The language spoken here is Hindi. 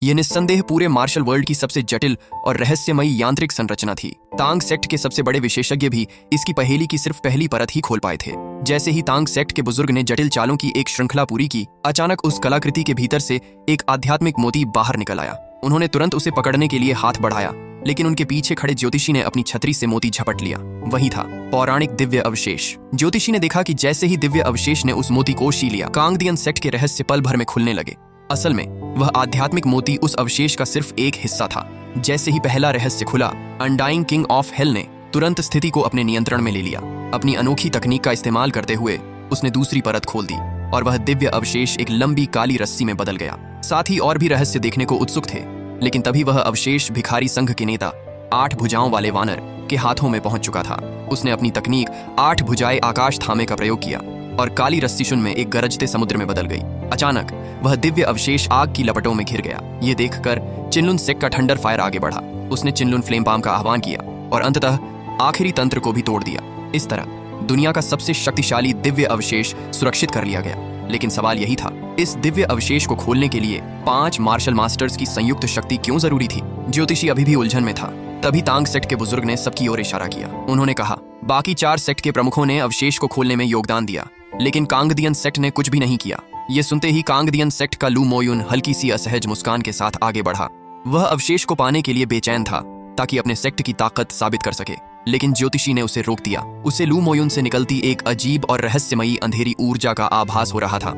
ये निस्संदेह पूरे मार्शल वर्ल्ड की सबसे जटिल और रहस्यमयी यांत्रिक संरचना थी। तांग सेक्ट के सबसे बड़े विशेषज्ञ भी इसकी पहेली की सिर्फ पहली परत ही खोल पाए थे। जैसे ही तांग सेक्ट के बुजुर्ग ने जटिल चालों की एक श्रृंखला पूरी की, अचानक उस कलाकृति के भीतर से एक आध्यात्मिक मोती बाहर निकल आया। उन्होंने तुरंत उसे पकड़ने के लिए हाथ बढ़ाया, लेकिन उनके पीछे खड़े ज्योतिषी ने अपनी छतरी से मोती झपट लिया। वही था पौराणिक दिव्य अवशेष। ज्योतिषी ने देखा कि जैसे ही दिव्य अवशेष ने उस मोती को शी लिया, कांगदियन सेक्ट के रहस्य पल भर में खुलने लगे। असल में वह आध्यात्मिक मोती उस अवशेष का सिर्फ एक हिस्सा था। जैसे ही पहला रहस्य खुला, अनडाइंग किंग ऑफ हेल ने तुरंत स्थिति को अपने नियंत्रण में ले लिया। अपनी अनोखी तकनीक का इस्तेमाल करते हुए उसने दूसरी परत खोल दी और वह दिव्य अवशेष एक लंबी काली रस्सी में बदल गया। साथ ही और भी रहस्य देखने को उत्सुक थे, लेकिन तभी वह अवशेष भिखारी संघ के नेता 8 भुजाओं वाले वानर के हाथों में पहुंच चुका था। उसने अपनी तकनीक 8 भुजाएं आकाश थामे का प्रयोग किया और काली रस्सी शुन में एक गरजते समुद्र में बदल गई। अचानक वह दिव्य अवशेष आग की लपटों में घिर गया। ये देखकर चिनलुन सेक्ट का थंडर फायर आगे बढ़ा। उसने चिनलुन फ्लेम पाम का आह्वान किया और अंततः आखिरी तंत्र को भी तोड़ दिया। इस तरह दुनिया का सबसे शक्तिशाली दिव्य अवशेष सुरक्षित कर लिया गया। लेकिन सवाल यही था, इस दिव्य अवशेष को खोलने के लिए 5 मार्शल मास्टर्स की संयुक्त शक्ति क्यों जरूरी थी? ज्योतिषी अभी भी उलझन में था। तभी तांग सेक्ट के बुजुर्ग ने सबकी ओर इशारा किया। उन्होंने कहा, बाकी 4 सेक्ट के प्रमुखों ने अवशेष को खोलने में योगदान दिया, लेकिन कांगदियन सेक्ट ने कुछ भी नहीं किया। ये सुनते ही कांगदियन सेक्ट का लू मोयुन हल्की सी असहज मुस्कान के साथ आगे बढ़ा। वह अवशेष को पाने के लिए बेचैन था ताकि अपने सेक्ट की ताकत साबित कर सके, लेकिन ज्योतिषी ने उसे रोक दिया। उसे लू मोयुन से निकलती एक अजीब और रहस्यमयी अंधेरी ऊर्जा का आभास हो रहा था।